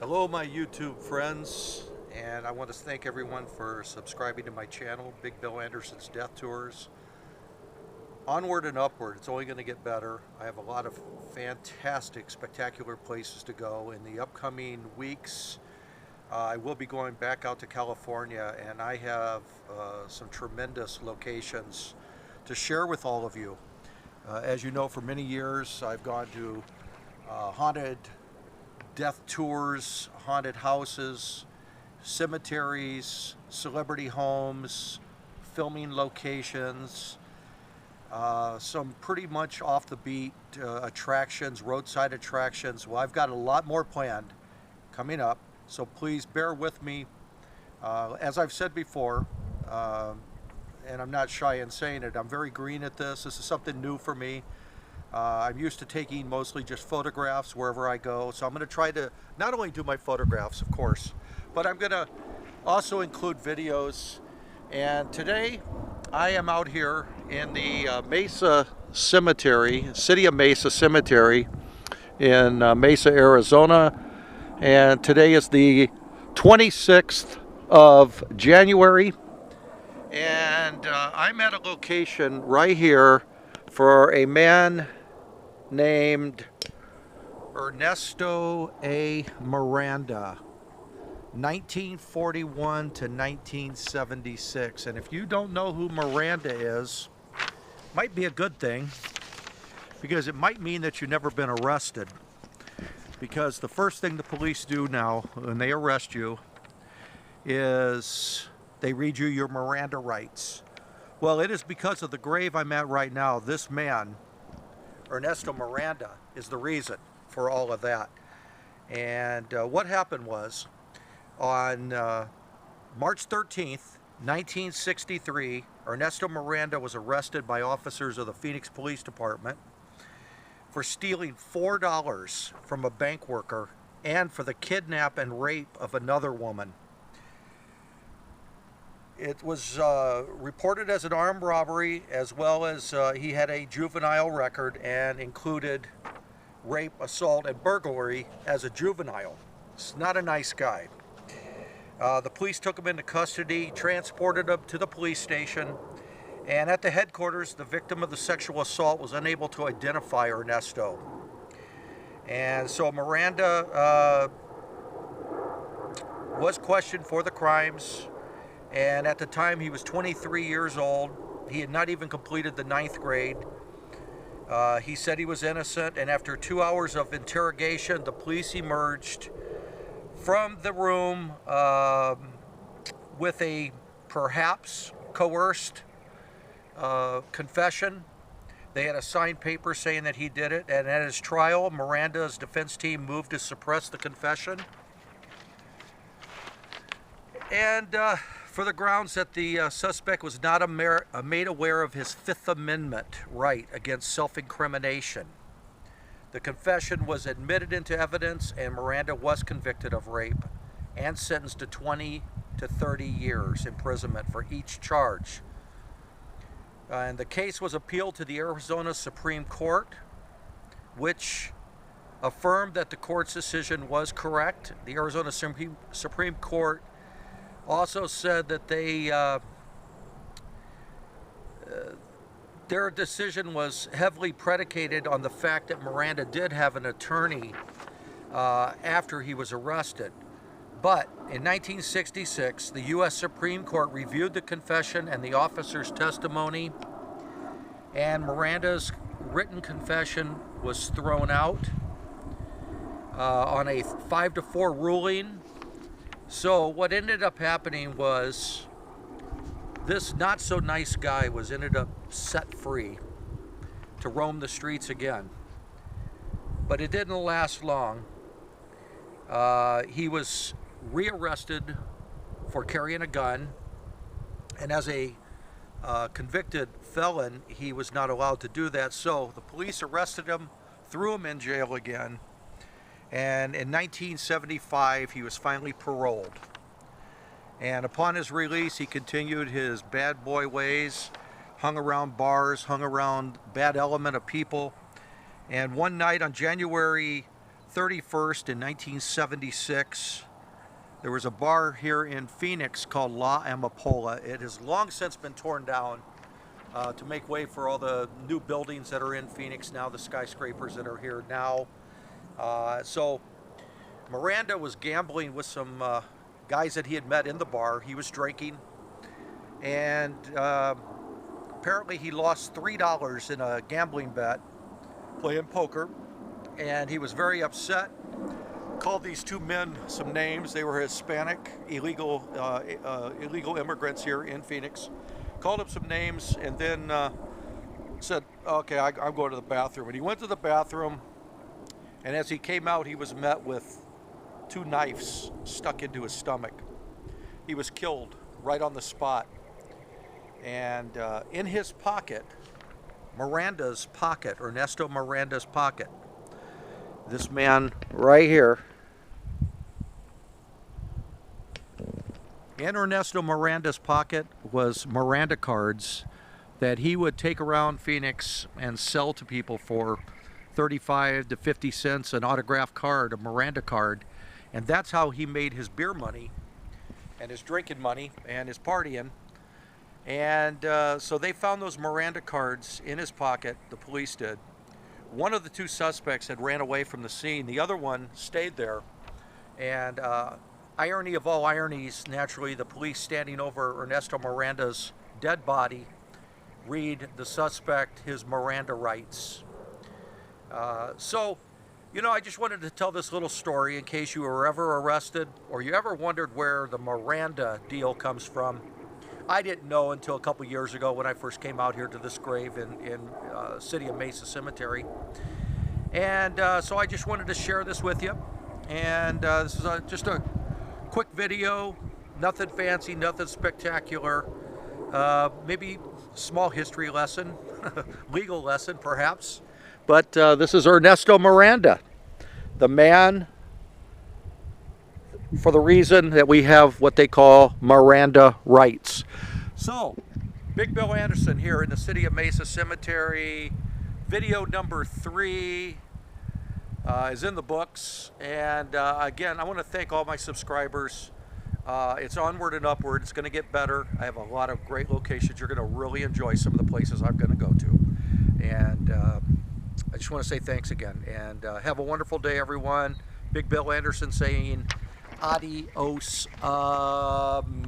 Hello my YouTube friends, and I want to thank everyone for subscribing to my channel, Big Bill Anderson's Death Tours. Onward and upward, it's only going to get better. I have a lot of fantastic, spectacular places to go. In the upcoming weeks, I will be going back out to California, and I have some tremendous locations to share with all of you. As you know, for many years I've gone to haunted death tours, haunted houses, cemeteries, celebrity homes, filming locations, some pretty much off the beat attractions, roadside attractions. Well, I've got a lot more planned coming up, so please bear with me. As I've said before, and I'm not shy in saying it, I'm very green at this. This is something new for me. I'm used to taking mostly just photographs wherever I go, so I'm going to try to not only do my photographs, of course, but I'm going to also include videos. And today I am out here in the Mesa Cemetery, City of Mesa Cemetery in Mesa, Arizona, and today is the 26th of January, and I'm at a location right here for a man named Ernesto A. Miranda, 1941 to 1976. And if you don't know who Miranda is, might be a good thing, because it might mean that you've never been arrested. Because the first thing the police do now when they arrest you is they read you your Miranda rights. Well, it is because of the grave I'm at right now. This man, Ernesto Miranda, is the reason for all of that. And what happened was, on March 13th, 1963, Ernesto Miranda was arrested by officers of the Phoenix Police Department for stealing $4 from a bank worker and for the kidnap and rape of another woman. It was reported as an armed robbery, as well as he had a juvenile record and included rape, assault, and burglary as a juvenile. He's not a nice guy. The police took him into custody, transported him to the police station, and at the headquarters, the victim of the sexual assault was unable to identify Ernesto. And so Miranda was questioned for the crimes. And at the time, he was 23 years old. He had not even completed the 9th grade. He said he was innocent, and after 2 hours of interrogation, the police emerged from the room with a perhaps coerced confession. They had a signed paper saying that he did it, and at his trial, Miranda's defense team moved to suppress the confession. And for the grounds that the suspect was not made aware of his Fifth Amendment right against self-incrimination. The confession was admitted into evidence, and Miranda was convicted of rape and sentenced to 20 to 30 years imprisonment for each charge. And the case was appealed to the Arizona Supreme Court, which affirmed that the court's decision was correct. The Arizona Supreme Court also said that their decision was heavily predicated on the fact that Miranda did have an attorney after he was arrested. But in 1966, the U.S. Supreme Court reviewed the confession and the officer's testimony, and Miranda's written confession was thrown out on a 5-4 ruling. So what ended up happening was this not so nice guy was ended up set free to roam the streets again. But it didn't last long. He was rearrested for carrying a gun, and as a convicted felon, he was not allowed to do that. So the police arrested him, threw him in jail again. And in 1975, he was finally paroled. And upon his release, he continued his bad boy ways, hung around bars, hung around bad element of people. And one night on January 31st in 1976. There was a bar here in Phoenix called La Amapola. It has long since been torn down to make way for all the new buildings that are in Phoenix now, the skyscrapers that are here now. So Miranda was gambling with some guys that he had met in the bar. He was drinking, and apparently he lost $3 in a gambling bet playing poker, and he was very upset. Called these two men some names. They were Hispanic, illegal immigrants here in Phoenix. Called them some names, and then said, okay, I'm going to the bathroom. And he went to the bathroom, and as he came out, he was met with 2 knives stuck into his stomach. He was killed right on the spot. And in his pocket, Miranda's pocket, Ernesto Miranda's pocket, this man right here, in Ernesto Miranda's pocket was Miranda cards that he would take around Phoenix and sell to people for 35 to 50 cents an autographed card, a Miranda card. And that's how he made his beer money and his drinking money and his partying. And so they found those Miranda cards in his pocket, the police did. One of the 2 suspects had ran away from the scene. The other one stayed there. And irony of all ironies, naturally, the police standing over Ernesto Miranda's dead body read the suspect his Miranda rights. So, you know, I just wanted to tell this little story in case you were ever arrested or you ever wondered where the Miranda deal comes from. I didn't know until a couple years ago when I first came out here to this grave in City of Mesa Cemetery. And so I just wanted to share this with you. And this is just a quick video, nothing fancy, nothing spectacular. Maybe small history lesson, legal lesson perhaps. But this is Ernesto Miranda, the man for the reason that we have what they call Miranda rights. So, Big Bill Anderson here in the City of Mesa Cemetery. Video number 3 is in the books. And again, I want to thank all my subscribers. It's onward and upward. It's going to get better. I have a lot of great locations. You're going to really enjoy some of the places I'm going to go to. And I just want to say thanks again. And have a wonderful day, everyone. Big Bill Anderson saying adios, amigos.